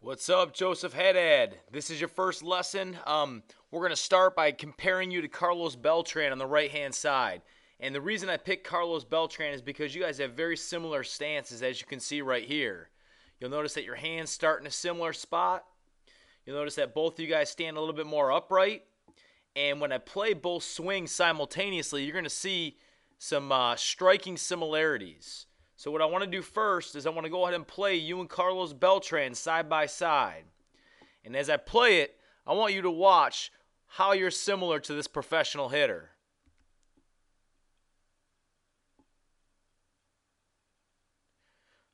What's up, Joseph Haddad? This is your first lesson. We're going to start by comparing you to Carlos Beltran on the right-hand side. And the reason I picked Carlos Beltran is because you guys have very similar stances, as you can see right here. You'll notice that your hands start in a similar spot. You'll notice that both of you guys stand a little bit more upright. And when I play both swings simultaneously, you're going to see some striking similarities. So what I want to do first is I want to go ahead and play you and Carlos Beltran side by side. And as I play it, I want you to watch how you're similar to this professional hitter.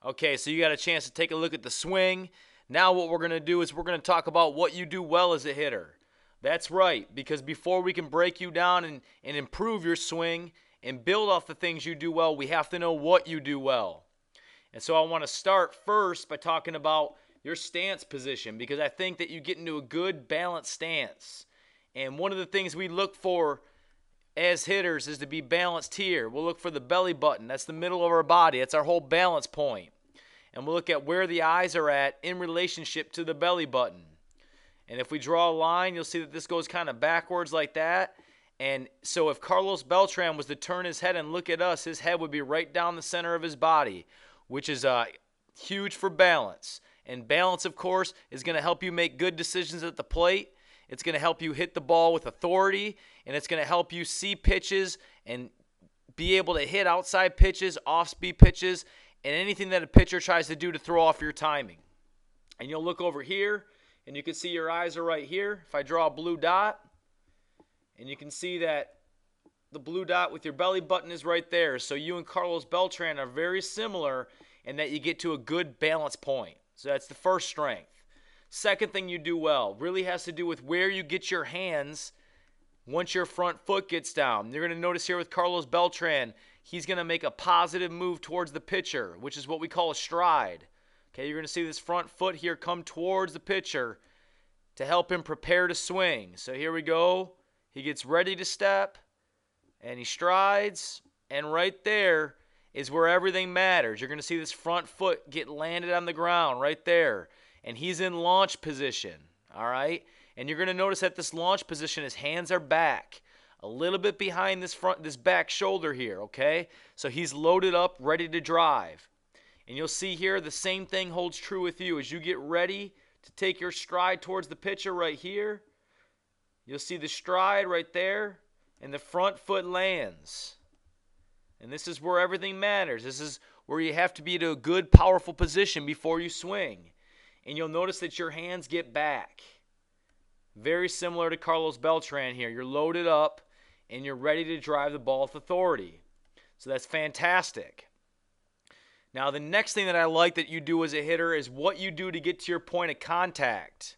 Okay, so you got a chance to take a look at the swing. Now what we're going to do is we're going to talk about what you do well as a hitter. That's right, because before we can break you down and improve your swing and build off the things you do well, we have to know what you do well. And so I want to start first by talking about your stance position, because I think that you get into a good balanced stance. And one of the things we look for as hitters is to be balanced here. We'll look for the belly button. That's the middle of our body. That's our whole balance point. And we'll look at where the eyes are at in relationship to the belly button. And if we draw a line, you'll see that this goes kind of backwards like that. And so if Carlos Beltran was to turn his head and look at us, his head would be right down the center of his body, which is huge for balance. And balance, of course, is going to help you make good decisions at the plate. It's going to help you hit the ball with authority, and it's going to help you see pitches and be able to hit outside pitches, off-speed pitches, and anything that a pitcher tries to do to throw off your timing. And you'll look over here, and you can see your eyes are right here. If I draw a blue dot, and you can see that the blue dot with your belly button is right there. So you and Carlos Beltran are very similar in that you get to a good balance point. So that's the first strength. Second thing you do well really has to do with where you get your hands once your front foot gets down. You're going to notice here with Carlos Beltran, he's going to make a positive move towards the pitcher, which is what we call a stride. Okay, you're going to see this front foot here come towards the pitcher to help him prepare to swing. So here we go. He gets ready to step, and he strides, and right there is where everything matters. You're going to see this front foot get landed on the ground right there, and he's in launch position, all right? And you're going to notice that this launch position, his hands are back, a little bit behind this back shoulder here, okay? So he's loaded up, ready to drive. And you'll see here the same thing holds true with you. As you get ready to take your stride towards the pitcher right here, you'll see the stride right there, and the front foot lands. And this is where everything matters. This is where you have to be to a good, powerful position before you swing. And you'll notice that your hands get back. Very similar to Carlos Beltran here. You're loaded up, and you're ready to drive the ball with authority. So that's fantastic. Now, the next thing that I like that you do as a hitter is what you do to get to your point of contact.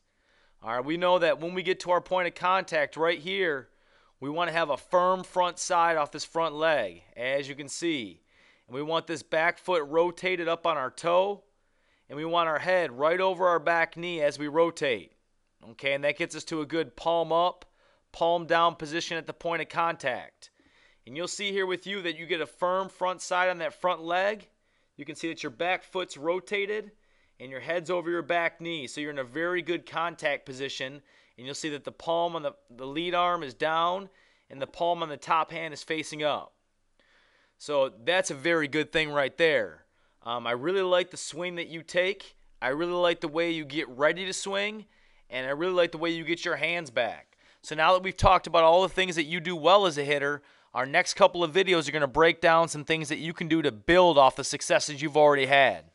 All right, we know that when we get to our point of contact right here, we want to have a firm front side off this front leg, as you can see. And we want this back foot rotated up on our toe, and we want our head right over our back knee as we rotate. Okay, and that gets us to a good palm up, palm down position at the point of contact. And you'll see here with you that you get a firm front side on that front leg. You can see that your back foot's rotated, and your head's over your back knee. So you're in a very good contact position. And you'll see that the palm on the lead arm is down, and the palm on the top hand is facing up. So that's a very good thing right there. I really like the swing that you take. I really like the way you get ready to swing. And I really like the way you get your hands back. So now that we've talked about all the things that you do well as a hitter, our next couple of videos are going to break down some things that you can do to build off the successes you've already had.